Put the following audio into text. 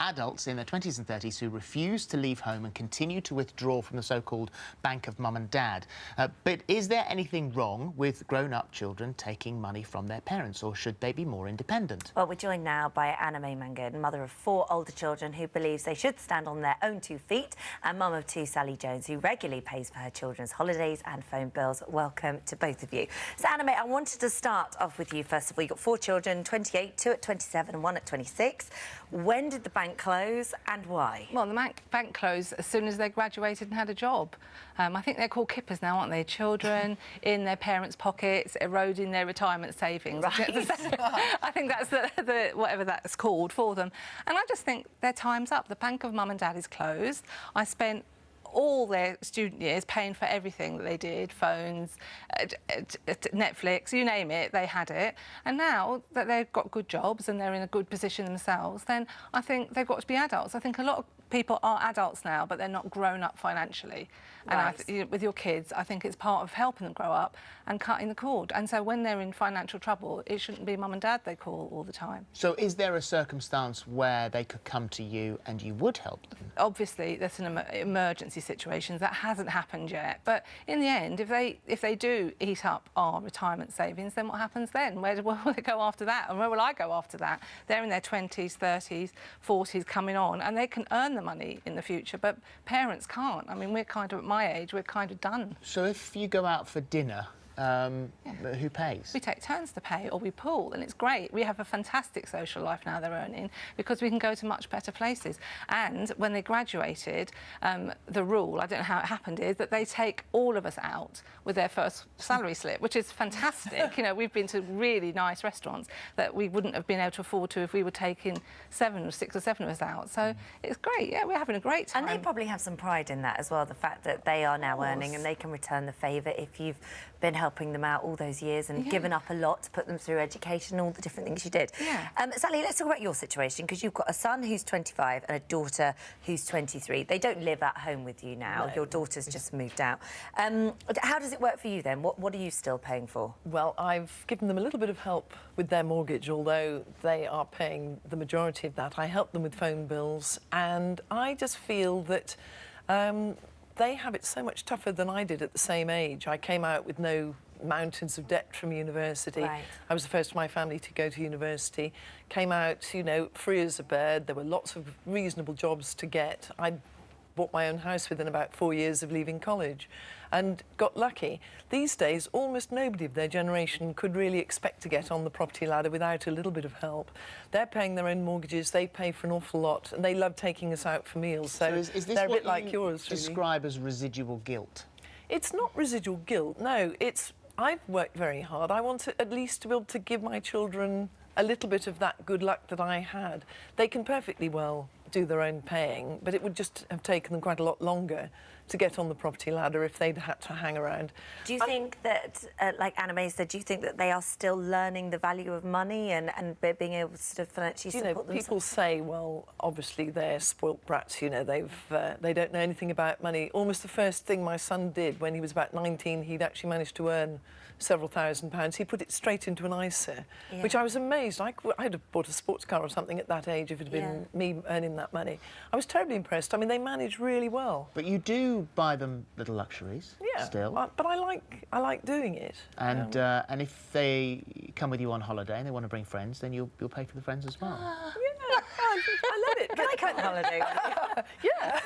adults in their 20s and 30s who refuse to leave home and continue to withdraw from the so-called bank of mum and dad. But is there anything wrong with grown-up children taking money from their parents, or should they be more independent? Well, we're joined now by Mangan, mother of 4 older children who believes they should stand on their own 2 feet, and mum of 2, Sally Jones, who regularly pays for her children's holidays and phone bills. Welcome to both of you. So, I wanted to start off with you, first of all. You've got 4 children, 28, 2 at 27 and 1 at 26. When did the bank close and why? Well, the bank closed as soon as they graduated and had a job. I think they're called kippers now, aren't they? Children in their parents' pockets, eroding their retirement savings. Right. I think that's the whatever that's called for them. And I just think their time's up. The bank of mum and dad is closed. I spent all their student years paying for everything that they did, phones, Netflix, you name it, they had it. And now that they've got good jobs and they're in a good position themselves, then I think they've got to be adults. I think a lot of people are adults now, but they're not grown up financially. Right. And with your kids, I think it's part of helping them grow up and cutting the cord. And so when they're in financial trouble, it shouldn't be mum and dad they call all the time. So is there a circumstance where they could come to you and you would help them? Obviously, there's an emergency situation. That hasn't happened yet. But in the end, if they do eat up our retirement savings, then what happens then? Where will they go after that? And where will I go after that? They're in their 20s, 30s, 40s coming on, and they can earn the money in the future, but parents can't. I mean, we're kind of, at my age, we're kind of done. So if you go out for dinner, who pays? We take turns to pay, or we pool, and it's great. We have a fantastic social life now they're earning, because we can go to much better places. And when they graduated, the rule, I don't know how it happened, is that they take all of us out with their first salary slip, which is fantastic. You know, we've been to really nice restaurants that we wouldn't have been able to afford to if we were taking 7 or 6 or 7 of us out. So it's great. Yeah, we're having a great time. And they probably have some pride in that as well, the fact that they are now earning and they can return the favour if you've been helping them out all those years and given up a lot to put them through education, all the different things you did. Yeah. Sally, let's talk about your situation, because you've got a son who's 25 and a daughter who's 23. They don't live at home with you now. No. Your daughter's just moved out. How does it work for you then? What are you still paying for? Well, I've given them a little bit of help with their mortgage, although they are paying the majority of that. I help them with phone bills, and I just feel that they have it so much tougher than I did at the same age. I came out with no mountains of debt from university. Right. I was the first of my family to go to university. Came out, you know, free as a bird. There were lots of reasonable jobs to get. I bought my own house within about 4 years of leaving college and got lucky. These days, almost nobody of their generation could really expect to get on the property ladder without a little bit of help. They're paying their own mortgages, they pay for an awful lot, and they love taking us out for meals. So is this they're a bit what like you yours, really. describe as residual guilt? It's not residual guilt, no. It's I've worked very hard. I want to, at least to be able to give my children a little bit of that good luck that I had. They can perfectly well do their own paying, but it would just have taken them quite a lot longer to get on the property ladder if they'd had to hang around. Do you think that, like Anna said, do you think that they are still learning the value of money and being able to sort of financially support themselves? People say, well, obviously they're spoilt brats, you know, they don't know anything about money. Almost the first thing my son did when he was about 19, he'd actually managed to earn several £1,000s. He put it straight into an ISA, which I was amazed. I'd have bought a sports car or something at that age if it had been me earning that money. I was terribly impressed. I mean, they manage really well. But you do buy them little luxuries, still. But I like doing it. And if they come with you on holiday and they want to bring friends, then you'll pay for the friends as well. I love it. Can I come on holiday? Yeah,